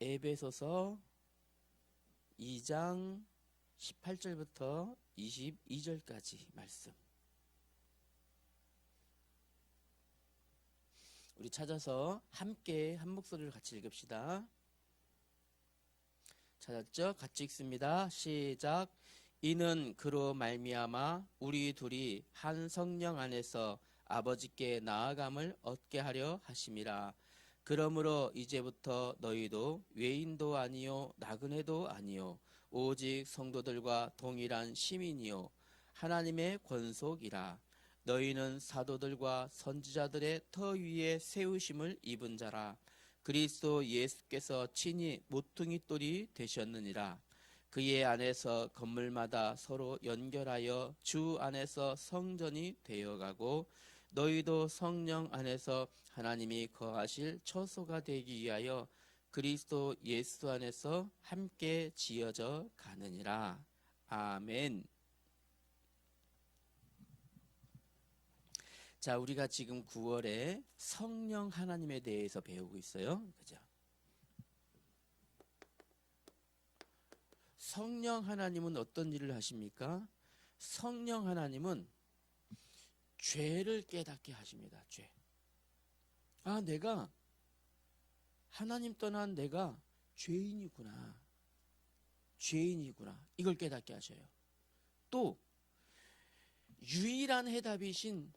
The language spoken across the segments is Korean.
에베소서 2장 18절부터 22절까지 말씀. 우리 찾아서 함께 한 목소리를 같이 읽읍시다. 찾았죠? 같이 읽습니다. 시작. 이는 그로 말미암아 우리 둘이 한 성령 안에서 아버지께 나아감을 얻게 하려 하심이라. 그러므로 이제부터 너희도 외인도 아니요 나그네도 아니요 오직 성도들과 동일한 시민이요 하나님의 권속이라. 너희는 사도들과 선지자들의 터 위에 세우심을 입은 자라. 그리스도 예수께서 친히 모퉁이 돌이 되셨느니라. 그의 안에서 건물마다 서로 연결하여 주 안에서 성전이 되어가고 너희도 성령 안에서 하나님이 거하실 처소가 되기 위하여 그리스도 예수 안에서 함께 지어져 가느니라. 아멘. 자, 우리가 지금 9월에 성령 하나님에 대해서 배우고 있어요. 그죠? 성령 하나님은 어떤 일을 하십니까? 성령 하나님은 죄를 깨닫게 하십니다. 죄. 아, 내가 하나님 떠난 내가 죄인이구나. 죄인이구나. 이걸 깨닫게 하셔요. 또 유일한 해답이신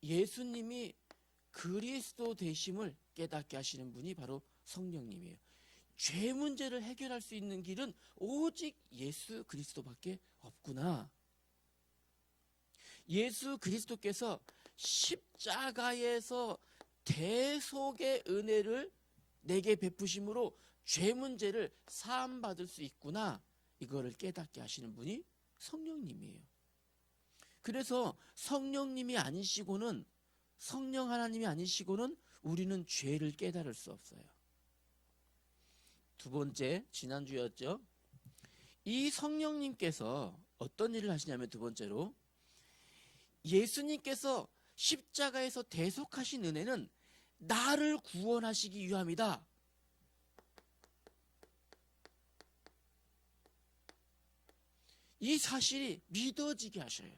예수님이 그리스도 되심을 깨닫게 하시는 분이 바로 성령님이에요. 죄 문제를 해결할 수 있는 길은 오직 예수 그리스도밖에 없구나. 예수 그리스도께서 십자가에서 대속의 은혜를 내게 베푸심으로 죄 문제를 사함받을 수 있구나. 이거를 깨닫게 하시는 분이 성령님이에요. 그래서 성령님이 아니시고는, 성령 하나님이 아니시고는 우리는 죄를 깨달을 수 없어요. 두 번째, 지난주였죠. 이 성령님께서 어떤 일을 하시냐면, 두 번째로 예수님께서 십자가에서 대속하신 은혜는 나를 구원하시기 위함이다. 이 사실이 믿어지게 하셔요.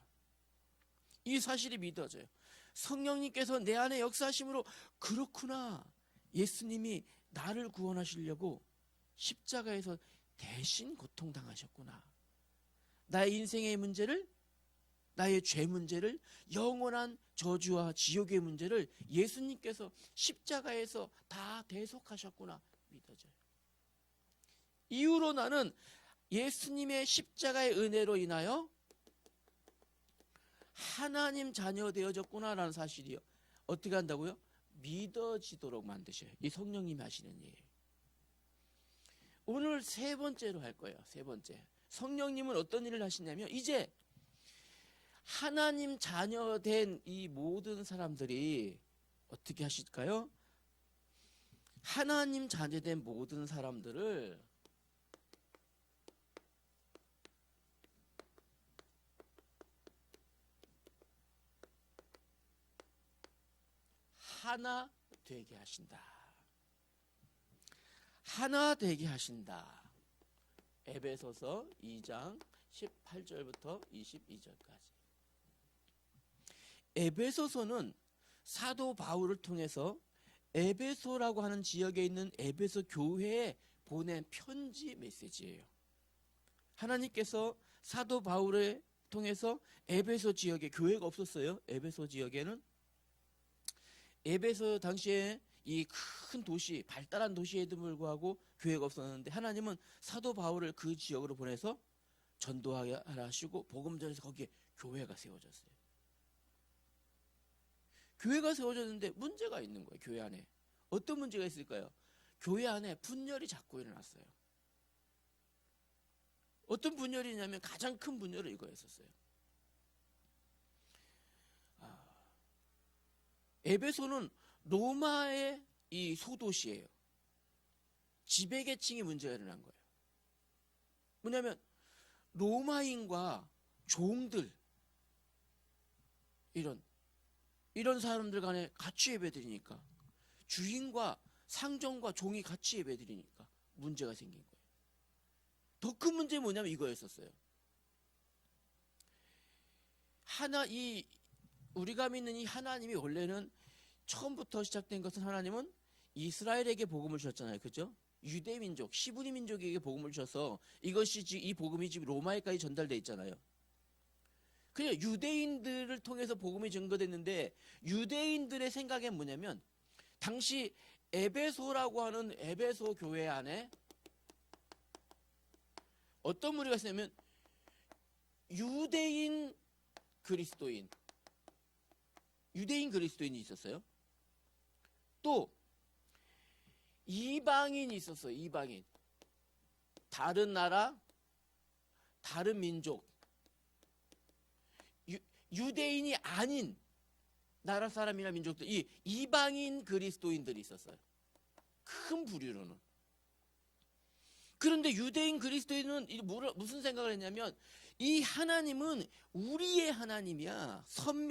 이 사실이 믿어져요. 성령님께서 내 안에 역사하심으로, 그렇구나, 예수님이 나를 구원하시려고 십자가에서 대신 고통당하셨구나. 나의 인생의 문제를, 나의 죄 문제를, 영원한 저주와 지옥의 문제를 예수님께서 십자가에서 다 대속하셨구나 믿어져요. 이후로 나는 예수님의 십자가의 은혜로 인하여 하나님 자녀 되어졌구나라는 사실이요. 어떻게 한다고요? 믿어지도록 만드셔요. 이 성령님이 하시는 일이에요. 오늘 세 번째로 할 거예요. 세 번째. 성령님은 어떤 일을 하시냐면, 이제 하나님 자녀 된 이 모든 사람들이 어떻게 하실까요? 하나님 자녀 된 모든 사람들을 하나 되게 하신다. 하나 되게 하신다. 에베소서 2장 18절부터 22절까지. 에베소서는 사도 바울을 통해서 에베소라고 하는 지역에 있는 에베소 교회에 보낸 편지 메시지예요. 하나님께서 사도 바울을 통해서 에베소 지역에, 교회가 없었어요. 에베소 지역에는. 에베소 당시에 이 큰 도시, 발달한 도시에도 불구하고 교회가 없었는데, 하나님은 사도 바울을 그 지역으로 보내서 전도하라 하시고 복음 전해서 거기에 교회가 세워졌어요. 교회가 세워졌는데 문제가 있는 거예요. 교회 안에. 어떤 문제가 있을까요? 교회 안에 분열이 자꾸 일어났어요. 어떤 분열이냐면, 가장 큰 분열은 이거였었어요. 에베소는 로마의 이 소도시예요. 지배계층이 문제가 일어난 거예요. 뭐냐면 로마인과 종들, 이런 사람들 간에 같이 예배드리니까, 주인과 상정과 종이 같이 예배드리니까 문제가 생긴 거예요. 더 큰 문제 뭐냐면 이거였었어요. 우리가 믿는 이 하나님이 원래는 처음부터 시작된 것은 하나님은 이스라엘에게 복음을 주셨잖아요. 그죠? 유대 민족, 시브리 민족에게 복음을 주셔서 이 복음이 지금 로마에까지 전달돼 있잖아요. 그냥 유대인들을 통해서 복음이 증거됐는데 유대인들의 생각엔 뭐냐면 당시 에베소라고 하는 에베소 교회 안에 어떤 무리가 있었냐면 유대인 그리스도인이 있었어요. 또 이방인이 있었어요. 이방인. 다른 나라, 다른 민족, 유대인이 아닌 나라 사람이나 민족들, 이 이방인 그리스도인들이 있었어요. 큰 부류로는. 그런데 유대인 그리스도인은 무슨 생각을 했냐면 이 하나님은 우리의 하나님이야.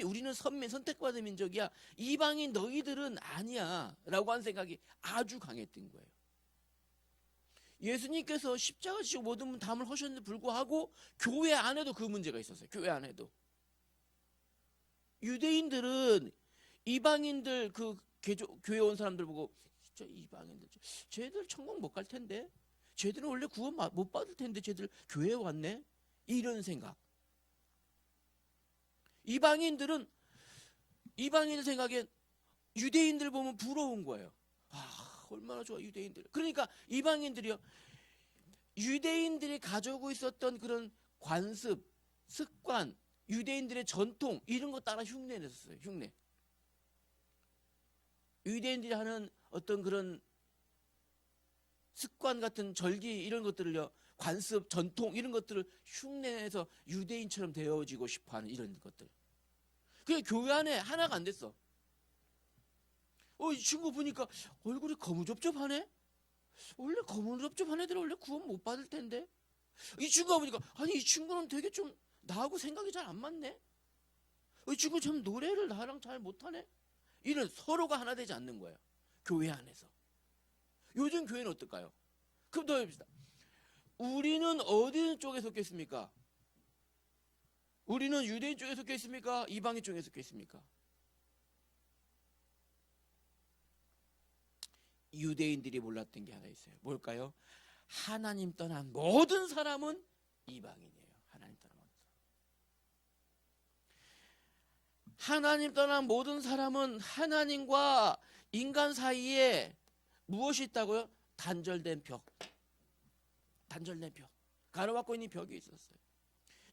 우리는 선택받은 민족이야. 이방인 너희들은 아니야. 라고 한 생각이 아주 강했던 거예요. 예수님께서 십자가 지시고 모든 담을 하셨는데 불구하고 교회 안에도 그 문제가 있었어요. 교회 안에도. 유대인들은 이방인들 교회 온 사람들 보고 진짜 이방인들 쟤들 천국 못 갈 텐데 쟤들은 원래 구원 못 받을 텐데 쟤들 교회에 왔네 이런 생각. 이방인들 생각엔 유대인들 보면 부러운 거예요. 얼마나 좋아 유대인들. 그러니까 이방인들이요, 유대인들이 가지고 있었던 그런 관습, 습관, 유대인들의 전통 이런 거 따라 흉내냈었어요. 흉내. 유대인들이 하는 어떤 그런 습관 같은 절기 이런 것들을요, 관습, 전통 이런 것들을 흉내내서 유대인처럼 되어지고 싶어하는 이런 것들. 그게 교회 안에 하나가 안 됐어. 이 친구 보니까 얼굴이 거무접접하네. 원래 거무접접한 애들은 원래 구원 못 받을 텐데. 이 친구가 보니까 아니 이 친구는 되게 좀 나하고 생각이 잘 안 맞네. 이 친구 참 노래를 나랑 잘 못하네. 이런 서로가 하나 되지 않는 거예요. 교회 안에서. 요즘 교회는 어떨까요? 그럼 더 해봅시다. 우리는 어디 쪽에 속해 있습니까? 우리는 유대인 쪽에 속해 있습니까? 이방인 쪽에 속해 있습니까? 유대인들이 몰랐던 게 하나 있어요. 뭘까요? 하나님 떠난 모든 사람은 이방인이에요. 하나님 떠난 모든 사람. 하나님 떠난 모든 사람은 하나님과 인간 사이에 무엇이 있다고요? 단절된 벽. 단절된 벽. 가로막고 있는 벽이 있었어요.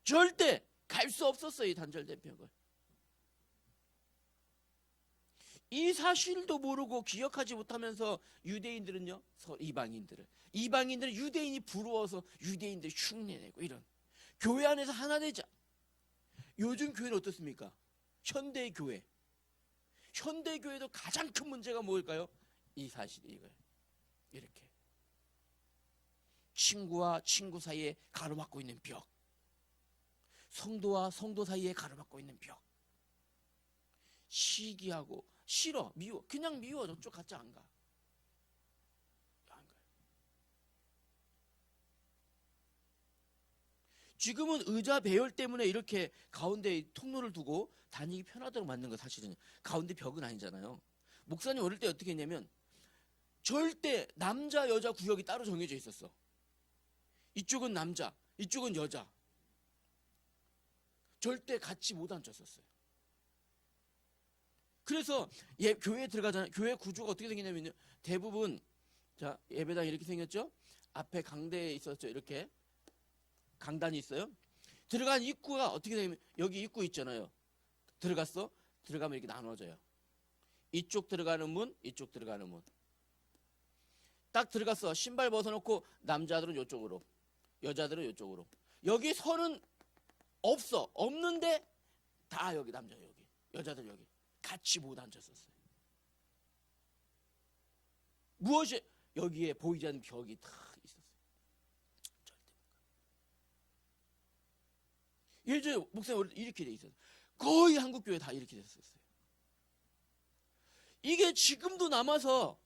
절대 갈 수 없었어요. 이 단절된 벽을. 이 사실도 모르고 기억하지 못하면서 유대인들은요, 이방인들은 유대인이 부러워서 유대인들 흉내내고 이런. 교회 안에서 하나 되자. 요즘 교회는 어떻습니까? 현대 교회. 현대 교회도 가장 큰 문제가 뭘까요? 이 사실이 이거예요. 이렇게 친구와 친구 사이에 가로막고 있는 벽, 성도와 성도 사이에 가로막고 있는 벽. 시기하고 싫어, 미워, 그냥 미워. 저쪽 같이 안 가. 안 가요. 지금은 의자 배열 때문에 이렇게 가운데 통로를 두고 다니기 편하도록 만든 거 사실은 가운데 벽은 아니잖아요. 목사님 어릴 때 어떻게 했냐면 절대 남자 여자 구역이 따로 정해져 있었어. 이쪽은 남자, 이쪽은 여자. 절대 같이 못 앉았었어요. 그래서 교회에 들어가잖아요. 교회 구조가 어떻게 생기냐면요, 대부분 자 예배당 이렇게 생겼죠. 앞에 강대에 있었죠. 이렇게 강단이 있어요. 들어간 입구가 어떻게 되냐면 여기 입구 있잖아요. 들어가면 이렇게 나눠져요. 이쪽 들어가는 문, 이쪽 들어가는 문. 딱 들어갔어. 신발 벗어놓고 남자들은 이쪽으로, 여자들은 이쪽으로. 여기 선은 없는데 다 여기 남자 여기, 여자들 여기. 같이 못 앉았었어요. 무엇이 여기에 보이지 않는 벽이 다 있었어요. 절대 못 가. 예전에 목사님 이렇게 돼 있었어요. 거의 한국 교회 다 이렇게 됐었어요. 이게 지금도 남아서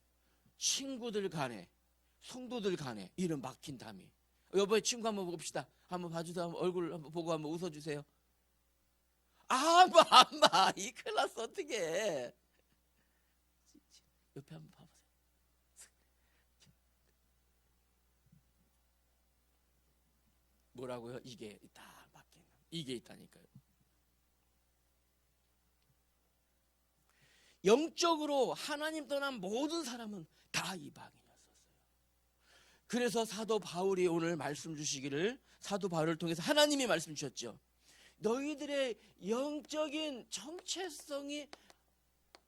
친구들 간에, 성도들 간에 이런 막힌 담이. 여보의 친구 한번 봅시다. 한번 봐주세요. 한번 얼굴 한번 보고 한번 웃어주세요. 이 큰일 났어. 어떡해. 옆에 한번 봐보세요. 뭐라고요? 이게 다 막힌, 이게 있다니까요. 영적으로 하나님 떠난 모든 사람은 다 이방인이었었어요. 그래서 사도 바울이 오늘 말씀 주시기를, 사도 바울을 통해서 하나님이 말씀 주셨죠. 너희들의 영적인 정체성이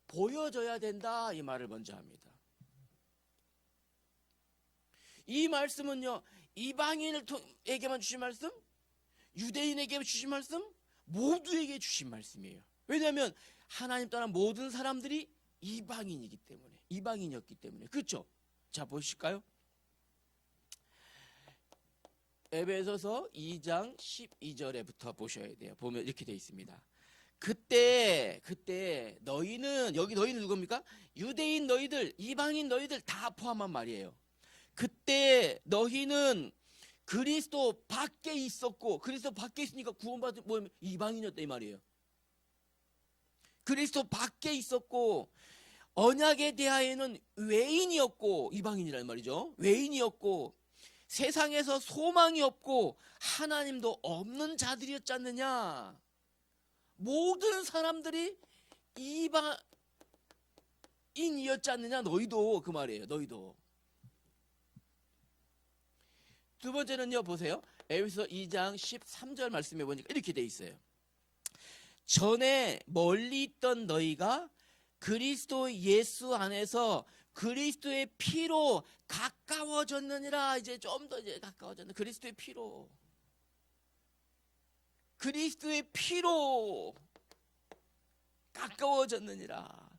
보여져야 된다, 이 말을 먼저 합니다. 이 말씀은요, 이방인에게만 주신 말씀, 유대인에게 주신 말씀, 모두에게 주신 말씀이에요. 왜냐하면 하나님 떠난 모든 사람들이 이방인이기 때문에, 이방인이었기 때문에. 그렇죠? 자, 보실까요? 에베소서 2장 12절에부터 보셔야 돼요. 보면 이렇게 되어 있습니다. 그때 너희는, 여기 너희는 누굽니까? 유대인 너희들, 이방인 너희들 다 포함한 말이에요. 그때 너희는 그리스도 밖에 있었고, 그리스도 밖에 있으니까 구원받은 뭐냐면 이방인이었다 이 말이에요. 그리스도 밖에 있었고, 언약에 대하여는 외인이었고, 이방인이라는 말이죠. 외인이었고, 세상에서 소망이 없고 하나님도 없는 자들이었지 않느냐. 모든 사람들이 이방인이었지 않느냐. 너희도, 그 말이에요. 너희도. 두 번째는요, 보세요. 에베소 2장 13절 말씀해 보니까 이렇게 돼 있어요. 전에 멀리 있던 너희가 그리스도 예수 안에서 그리스도의 피로 가까워졌느니라. 이제 좀 더 이제 가까워졌네. 그리스도의 피로. 그리스도의 피로 가까워졌느니라.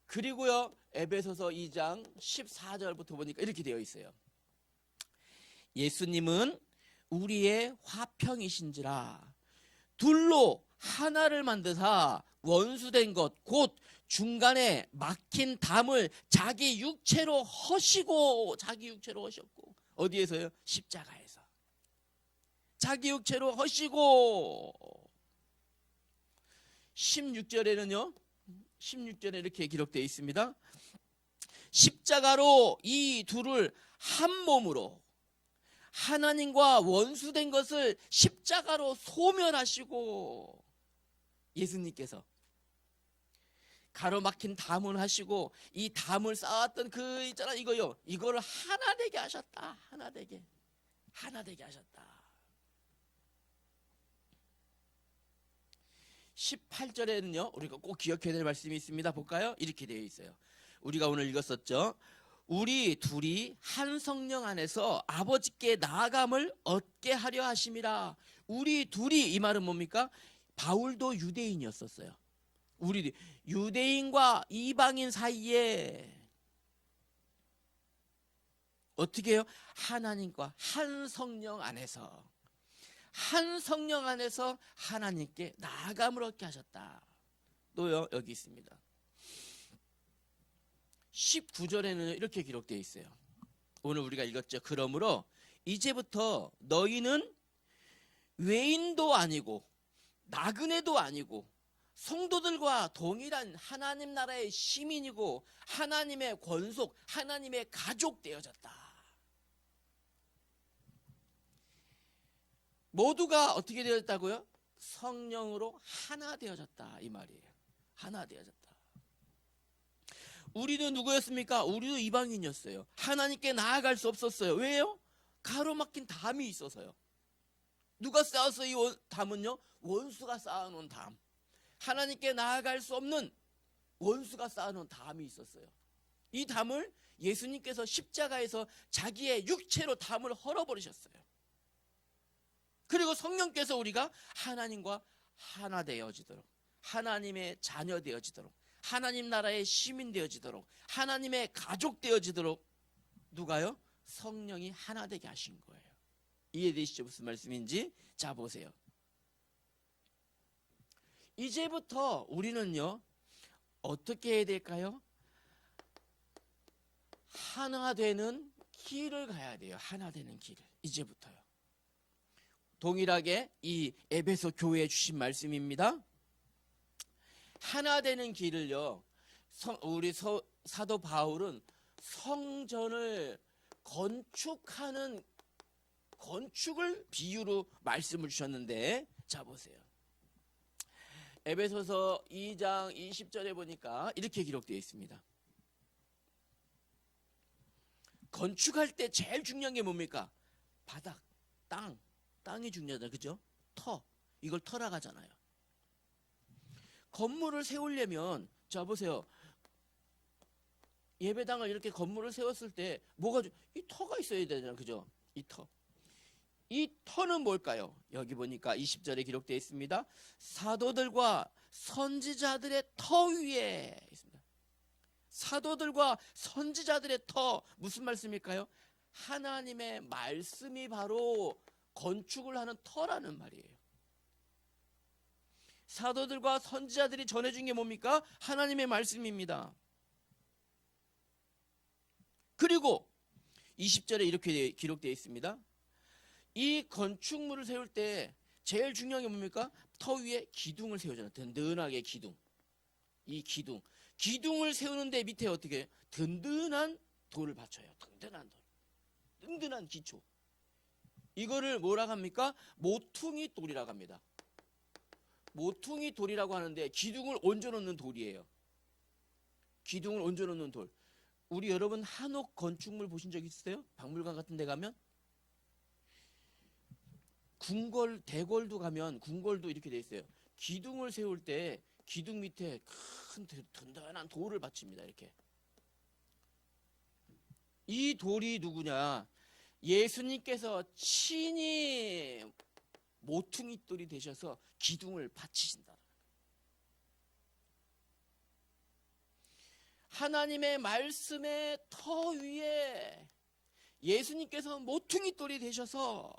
그리고요, 에베소서 2장 14절부터 보니까 이렇게 되어 있어요. 예수님은 우리의 화평이신지라. 둘로 하나를 만드사 원수된 것 곧 중간에 막힌 담을 자기 육체로 허시고, 자기 육체로 허셨고, 어디에서요? 십자가에서 자기 육체로 허시고. 16절에는요, 16절에 이렇게 기록되어 있습니다. 십자가로 이 둘을 한 몸으로, 하나님과 원수된 것을 십자가로 소멸하시고, 예수님께서 가로막힌 담을 하시고, 이 담을 쌓았던 그 있잖아, 이거요, 이거를 하나 되게 하셨다. 하나 되게 하셨다. 18절에는요, 우리가 꼭 기억해야 될 말씀이 있습니다. 볼까요? 이렇게 되어 있어요. 우리가 오늘 읽었었죠. 우리 둘이 한 성령 안에서 아버지께 나아감을 얻게 하려 하심이라. 우리 둘이, 이 말은 뭡니까? 바울도 유대인이었었어요. 우리 유대인과 이방인 사이에 어떻게 해요? 하나님과 한 성령 안에서, 한 성령 안에서 하나님께 나아감을 얻게 하셨다. 또요, 여기 있습니다. 19절에는 이렇게 기록되어 있어요. 오늘 우리가 읽었죠. 그러므로 이제부터 너희는 외인도 아니고 나그네도 아니고 성도들과 동일한 하나님 나라의 시민이고 하나님의 권속, 하나님의 가족 되어졌다. 모두가 어떻게 되었다고요? 성령으로 하나 되어졌다, 이 말이에요. 하나 되어졌다. 우리는 누구였습니까? 우리도 이방인이었어요. 하나님께 나아갈 수 없었어요. 왜요? 가로막힌 담이 있어서요. 누가 쌓았어? 이 담은요, 원수가 쌓아놓은 담. 하나님께 나아갈 수 없는 원수가 쌓아놓은 담이 있었어요. 이 담을 예수님께서 십자가에서 자기의 육체로 담을 헐어버리셨어요. 그리고 성령께서 우리가 하나님과 하나 되어지도록, 하나님의 자녀 되어지도록, 하나님 나라의 시민 되어지도록, 하나님의 가족 되어지도록 누가요? 성령이 하나 되게 하신 거예요. 이해되시죠? 무슨 말씀인지? 자, 보세요. 이제부터 우리는요, 어떻게 해야 될까요? 하나 되는 길을 가야 돼요. 하나 되는 길을. 이제부터요. 동일하게 이 에베소 교회에 주신 말씀입니다. 하나 되는 길을요. 우리 사도 바울은 성전을 건축을 비유로 말씀을 주셨는데, 자 보세요. 에베소서 2장 20절에 보니까 이렇게 기록되어 있습니다. 건축할 때 제일 중요한 게 뭡니까? 바닥, 땅이 중요하잖아요. 그죠? 이걸 터라고 하잖아요. 건물을 세우려면, 자 보세요. 예배당을 이렇게 건물을 세웠을 때 이 터가 있어야 되잖아요. 그죠? 이 터는 뭘까요? 여기 보니까 20절에 기록되어 있습니다. 사도들과 선지자들의 터 위에 있습니다. 사도들과 선지자들의 터, 무슨 말씀일까요? 하나님의 말씀이 바로 건축을 하는 터라는 말이에요. 사도들과 선지자들이 전해준 게 뭡니까? 하나님의 말씀입니다. 그리고 20절에 이렇게 기록되어 있습니다. 이 건축물을 세울 때 제일 중요한 게 뭡니까? 터 위에 기둥을 세우잖아요. 든든하게 기둥을 세우는데 밑에 어떻게 해요? 든든한 돌을 받쳐요. 든든한 기초. 이거를 뭐라고 합니까? 모퉁이 돌이라고 합니다. 모퉁이 돌이라고 하는데 기둥을 얹어놓는 돌이에요. 기둥을 얹어놓는 돌. 우리 여러분 한옥 건축물 보신 적 있으세요? 박물관 같은 데 가면? 대궐도 가면 궁궐도 이렇게 돼 있어요. 기둥을 세울 때 기둥 밑에 큰 든든한 돌을 받칩니다. 이렇게. 이 돌이 누구냐? 예수님께서 친히 모퉁이 돌이 되셔서 기둥을 받치신다. 하나님의 말씀의 터 위에 예수님께서 모퉁이 돌이 되셔서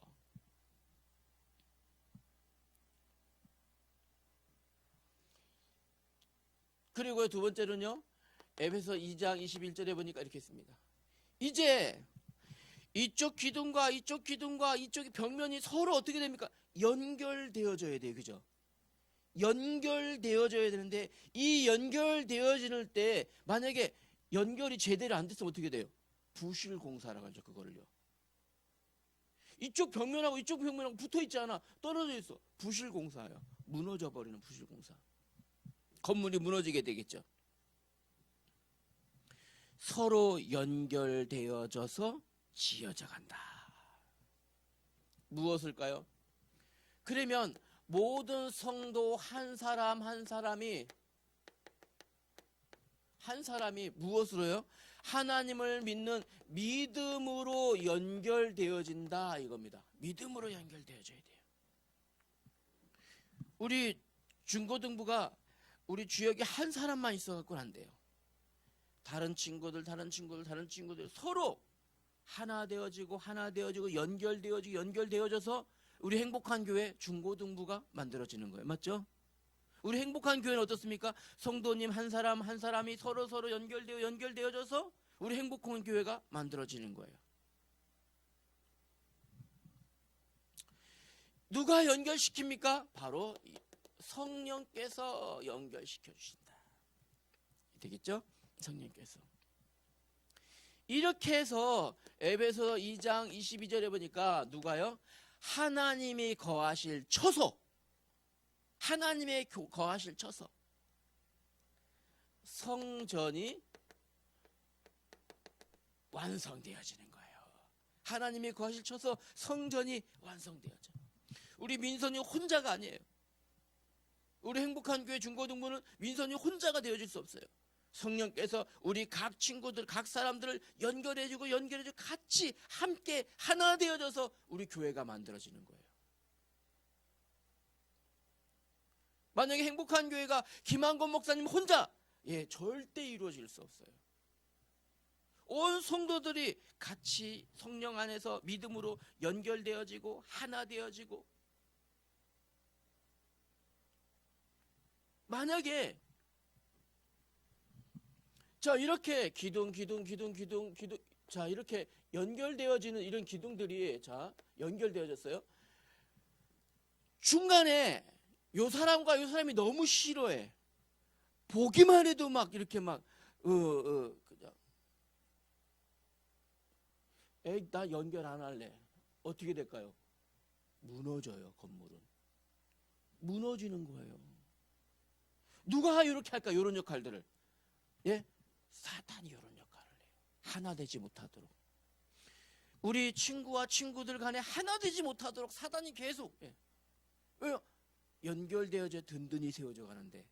그리고 두 번째로는요. 에베소 2장 21절에 보니까 이렇게 했습니다. 이제 이쪽 기둥과 이쪽 벽면이 서로 어떻게 됩니까? 연결되어져야 돼요. 그죠? 연결되어져야 되는데 이 연결되어질 때 만약에 연결이 제대로 안 됐으면 어떻게 돼요? 부실공사라고 하죠. 그거를요. 이쪽 벽면하고 이쪽 벽면하고 붙어 있지 않아. 떨어져 있어. 부실공사예요. 무너져 버리는 부실공사. 건물이 무너지게 되겠죠. 서로 연결되어져서 지어져 간다. 무엇을까요? 그러면 모든 성도 한 사람이 무엇으로요? 하나님을 믿는 믿음으로 연결되어진다 이겁니다. 믿음으로 연결되어져야 돼요. 우리 중고등부가 우리 주역에 한 사람만 있어갖고는 안 돼요. 다른 친구들 서로 하나 되어지고 연결되어져서 우리 행복한 교회 중고등부가 만들어지는 거예요. 맞죠? 우리 행복한 교회는 어떻습니까? 성도님 한 사람이 서로 연결되어져서 우리 행복한 교회가 만들어지는 거예요. 누가 연결시킵니까? 바로 성령께서 연결시켜 주신다. 되겠죠? 성령께서. 이렇게 해서 에베소 2장 22절에 보니까 누가요? 하나님이 거하실 처소. 성전이 완성되어지는 거예요. 하나님이 거하실 처소 성전이 완성되어져. 우리 민선이 혼자가 아니에요. 우리 행복한 교회 중고등부는 민선이 혼자가 되어질 수 없어요. 성령께서 우리 각 친구들, 각 사람들을 연결해주고 같이 함께 하나 되어져서 우리 교회가 만들어지는 거예요. 만약에 행복한 교회가 김한권 목사님 혼자 절대 이루어질 수 없어요. 온 성도들이 같이 성령 안에서 믿음으로 연결되어지고 하나 되어지고 만약에 자, 이렇게 기둥, 자, 이렇게 연결되어지는 이런 기둥들이 자, 연결되어졌어요. 중간에 요 사람과 요 사람이 너무 싫어해. 보기만 해도 막 이렇게 막 그냥 에이, 나 연결 안 할래. 어떻게 될까요? 무너져요. 건물은 무너지는 거예요. 누가 이렇게 할까? 이런 역할들을. 예? 사탄이 이런 역할을 해요. 하나 되지 못하도록. 우리 친구와 친구들 간에 하나 되지 못하도록 사탄이 계속. 예. 왜요? 연결되어져 든든히 세워져 가는데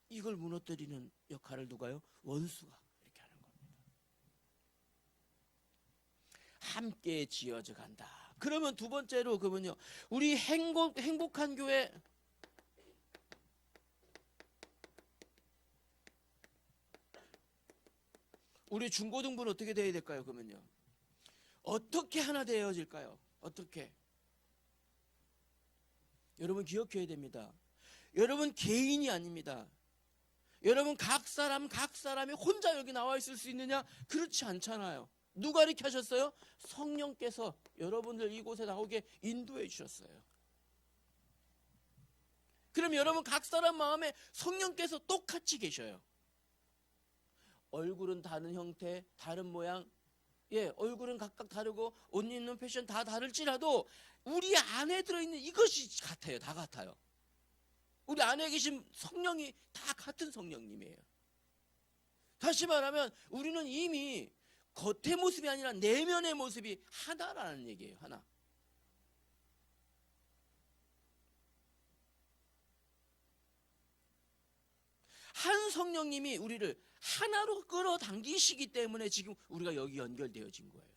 이걸 무너뜨리는 역할을 누가요? 원수가 이렇게 하는 겁니다. 함께 지어져 간다. 그러면 두 번째로 그러면요, 우리 행복한 교회, 우리 중고등부는 어떻게 되어야 될까요? 그러면요, 어떻게 하나 되어질까요? 어떻게? 여러분 기억해야 됩니다. 여러분 개인이 아닙니다. 여러분 각 사람이 혼자 여기 나와 있을 수 있느냐? 그렇지 않잖아요. 누가 이렇게 하셨어요? 성령께서 여러분들 이곳에 나오게 인도해 주셨어요. 그럼 여러분 각 사람 마음에 성령께서 똑같이 계셔요. 얼굴은 다른 형태, 다른 모양, 예, 얼굴은 각각 다르고 옷 입는 패션 다 다를지라도 우리 안에 들어있는 이것이 같아요. 다 같아요. 우리 안에 계신 성령이 다 같은 성령님이에요. 다시 말하면 우리는 이미 겉의 모습이 아니라 내면의 모습이 하나라는 얘기예요. 하나. 한 성령님이 우리를 하나로 끌어당기시기 때문에 지금 우리가 여기 연결되어진 거예요.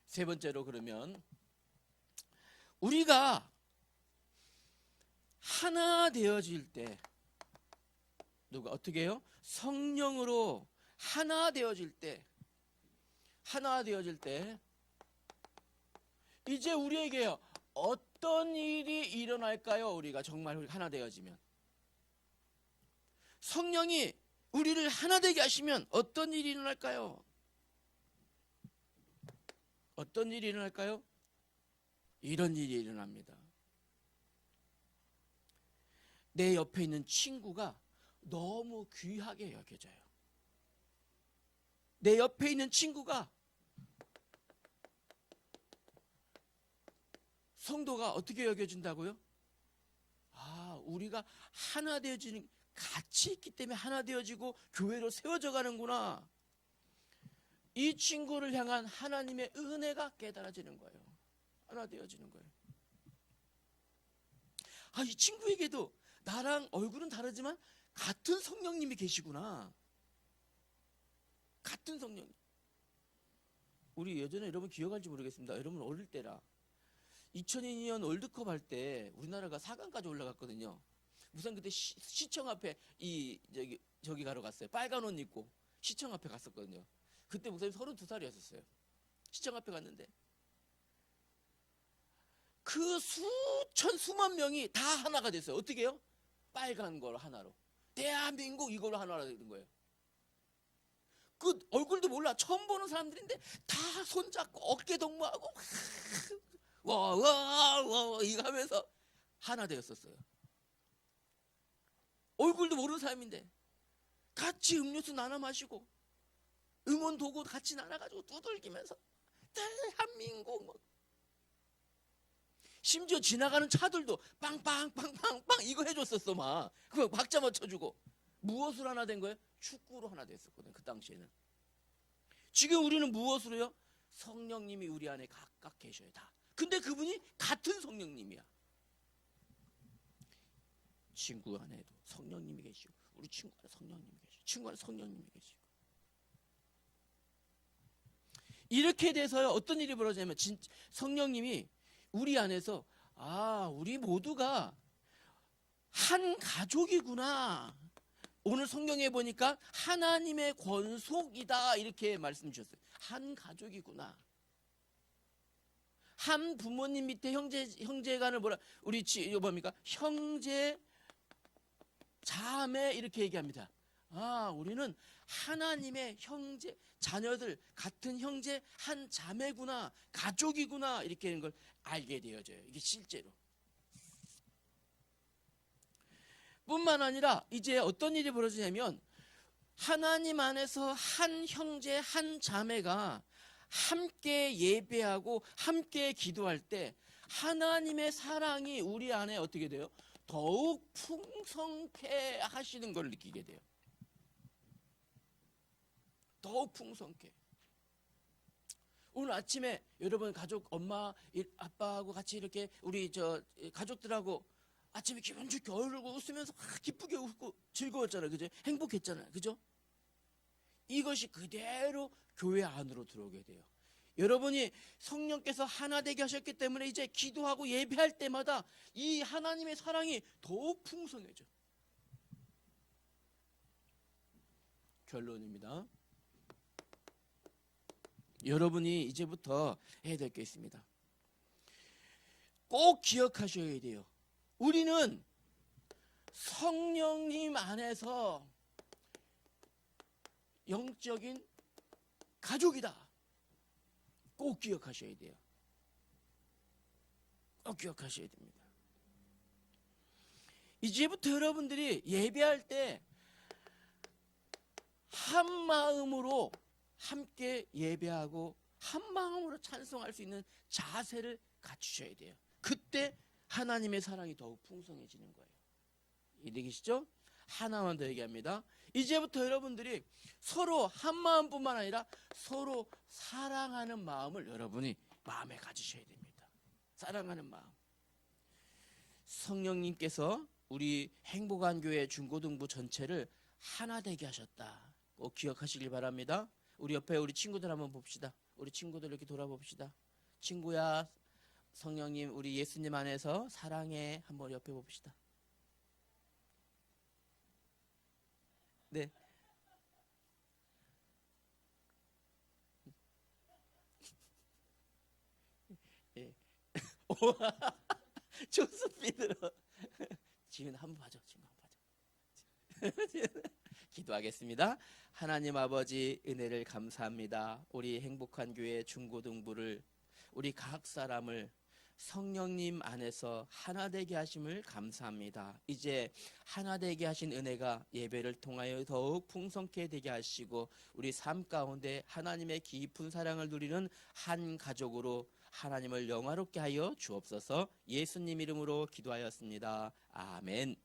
세 번째로 그러면 우리가 하나 되어질 때 누가 어떻게 해요? 성령으로 하나 되어질 때 이제 우리에게요 어떤 일이 일어날까요? 우리가 정말 하나 되어지면 성령이 우리를 하나 되게 하시면 어떤 일이 일어날까요? 어떤 일이 일어날까요? 이런 일이 일어납니다. 내 옆에 있는 친구가 너무 귀하게 여겨져요. 내 옆에 있는 친구가 성도가 어떻게 여겨진다고요? 아, 우리가 하나 되어지는 같이 있기 때문에 하나 되어지고 교회로 세워져 가는구나. 이 친구를 향한 하나님의 은혜가 깨달아지는 거예요. 하나 되어지는 거예요. 아, 이 친구에게도 나랑 얼굴은 다르지만 같은 성령님이 계시구나. 같은 성령. 우리 예전에 여러분 기억할지 모르겠습니다. 여러분 어릴 때라 2002년 월드컵 할 때 우리나라가 4강까지 올라갔거든요. 우선 그때 시청 앞에 저기 가러 갔어요. 빨간 옷 입고 시청 앞에 갔었거든요. 그때 목사님 32살이었어요. 시청 앞에 갔는데 그 수만 명이 다 하나가 됐어요. 어떻게 해요? 빨간 걸 하나로. 대한민국 이걸로 하나가 된 거예요. 그 얼굴도 몰라. 처음 보는 사람들인데 다 손잡고 어깨 동무하고 와 이거 하면서 하나 되었었어요. 얼굴도 모르는 사람인데 같이 음료수 나눠 마시고 응원 도구 같이 나눠가지고 두들기면서 대한민국 뭐. 심지어 지나가는 차들도 빵빵빵빵빵 이거 해줬었어. 막 그거 박자 맞춰주고. 무엇으로 하나 된 거예요? 축구로 하나 됐었거든 그 당시에는. 지금 우리는 무엇으로요? 성령님이 우리 안에 각각 계셔요. 다. 근데 그분이 같은 성령님이야. 친구 안에도 성령님이 계시고 우리 친구 안에 성령님이 계시고 친구 안에 성령님이 계시고 이렇게 돼서요 어떤 일이 벌어지냐면 성령님이 우리 안에서 아 우리 모두가 한 가족이구나. 오늘 성경에 보니까 하나님의 권속이다 이렇게 말씀 주셨어요. 한 가족이구나. 한 부모님 밑에 형제간을 뭐라 이거 뭡니까? 형제 자매 이렇게 얘기합니다. 아, 우리는 하나님의 형제 자녀들 같은 형제 한 자매구나, 가족이구나 이렇게 하는 걸 알게 되어져요. 이게 실제로. 뿐만 아니라 이제 어떤 일이 벌어지냐면 하나님 안에서 한 형제 한 자매가 함께 예배하고 함께 기도할 때 하나님의 사랑이 우리 안에 어떻게 돼요? 더욱 풍성케 하시는 걸 느끼게 돼요. 더욱 풍성케. 오늘 아침에 여러분 가족 엄마 아빠하고 같이 이렇게 우리 가족들하고 아침에 기분 좋게 얼굴 웃으면서 기쁘게 웃고 즐거웠잖아요. 그죠? 행복했잖아요. 그죠? 이것이 그대로 교회 안으로 들어오게 돼요. 여러분이 성령께서 하나 되게 하셨기 때문에 이제 기도하고 예배할 때마다 이 하나님의 사랑이 더욱 풍성해져. 결론입니다. 여러분이 이제부터 해야 될 게 있습니다. 꼭 기억하셔야 돼요. 우리는 성령님 안에서 영적인 가족이다. 꼭 기억하셔야 돼요. 꼭 기억하셔야 됩니다. 이제부터 여러분들이 예배할 때 한 마음으로 함께 예배하고 한 마음으로 찬송할 수 있는 자세를 갖추셔야 돼요. 그때 하나님의 사랑이 더욱 풍성해지는 거예요. 이해되시죠? 하나만 더 얘기합니다. 이제부터 여러분들이 서로 한 마음뿐만 아니라 서로 사랑하는 마음을 여러분이 마음에 가지셔야 됩니다. 사랑하는 마음. 성령님께서 우리 행복한 교회 중고등부 전체를 하나 되게 하셨다. 꼭 기억하시길 바랍니다. 우리 옆에 우리 친구들 한번 봅시다. 우리 친구들 이렇게 돌아봅시다. 친구야, 성령님 우리 예수님 안에서 사랑해. 한번 옆에 봅시다. 네. 예. 좋습니다. 지은 한번 봐줘. 친구 한번 봐줘. 기도하겠습니다. 하나님 아버지 은혜를 감사합니다. 우리 행복한 교회 중고등부를 우리 각 사람을 성령님 안에서 하나 되게 하심을 감사합니다. 이제 하나 되게 하신 은혜가 예배를 통하여 더욱 풍성케 되게 하시고 우리 삶 가운데 하나님의 깊은 사랑을 누리는 한 가족으로 하나님을 영화롭게 하여 주옵소서. 예수님 이름으로 기도하였습니다. 아멘.